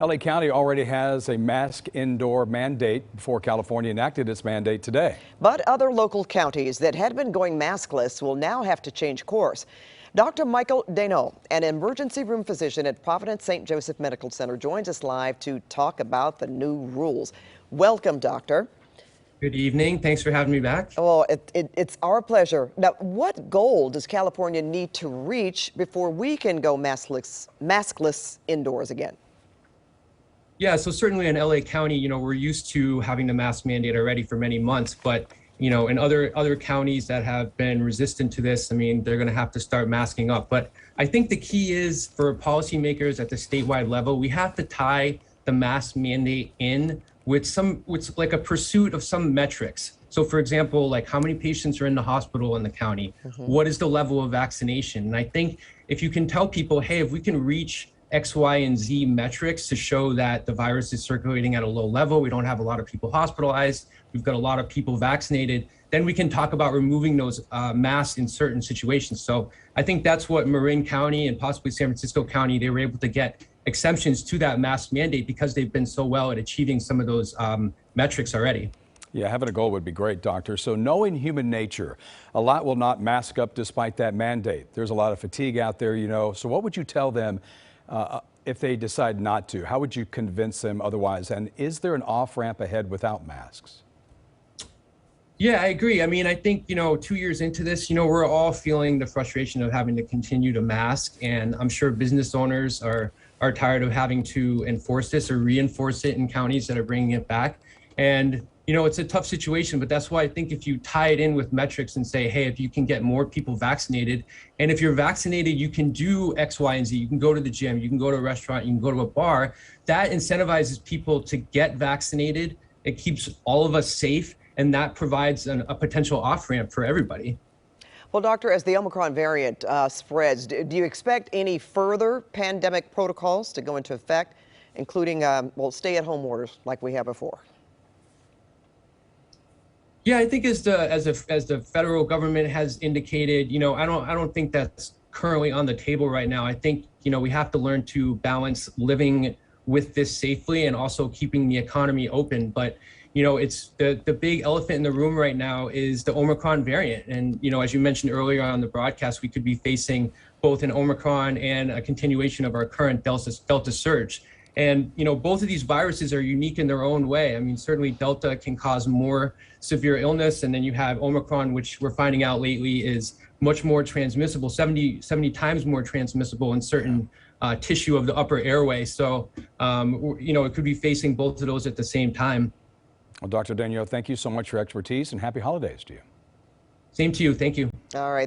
LA County already has a mask indoor mandate before California enacted its mandate today. But other local counties that had been going maskless will now have to change course. Dr. Michael Daignault, an emergency room physician at Providence Joseph Medical Center, joins us live to talk about the new rules. Welcome, doctor. Good evening. Thanks for having me back. Oh, it's our pleasure. Now, what goal does California need to reach before we can go maskless indoors again? Yeah, so certainly in LA County, we're used to having the mask mandate already for many months, but in other counties that have been resistant to this, they're going to have to start masking up. But I think the key is for policymakers at the statewide level, we have to tie the mask mandate in with like a pursuit of some metrics. So for example, like how many patients are in the hospital in the county? What is the level of vaccination? And I think if you can tell people, hey, if we can reach X, Y, and Z metrics to show that the virus is circulating at a low level, we don't have a lot of people hospitalized, we've got a lot of people vaccinated, then we can talk about removing those masks in certain situations. So I think that's what Marin County and possibly San Francisco County, they were able to get exemptions to that mask mandate because they've been so well at achieving some of those metrics already. Yeah, having a goal would be great, doctor. So knowing human nature, a lot will not mask up despite that mandate. There's a lot of fatigue out there, So what would you tell them if they decide not to? How would you convince them otherwise? And is there an off-ramp ahead without masks? Yeah, I agree. I think, 2 years into this, we're all feeling the frustration of having to continue to mask. And I'm sure business owners are tired of having to enforce this or reinforce it in counties that are bringing it back. And it's a tough situation, but that's why I think if you tie it in with metrics and say, hey, if you can get more people vaccinated, and if you're vaccinated, you can do X, Y, and Z, you can go to the gym, you can go to a restaurant, you can go to a bar, that incentivizes people to get vaccinated. It keeps all of us safe, and that provides a potential off-ramp for everybody. Well, doctor, as the Omicron variant spreads, do you expect any further pandemic protocols to go into effect, including, stay-at-home orders like we have before? Yeah, I think as the federal government has indicated, I don't think that's currently on the table right now. I think, we have to learn to balance living with this safely and also keeping the economy open. But, it's the big elephant in the room right now is the Omicron variant. And, as you mentioned earlier on the broadcast, we could be facing both an Omicron and a continuation of our current Delta surge. And, both of these viruses are unique in their own way. Certainly Delta can cause more severe illness. And then you have Omicron, which we're finding out lately is much more transmissible, 70 times more transmissible in certain tissue of the upper airway. So, it could be facing both of those at the same time. Well, Dr. Daignault, thank you so much for your expertise and happy holidays to you. Same to you. Thank you. All right.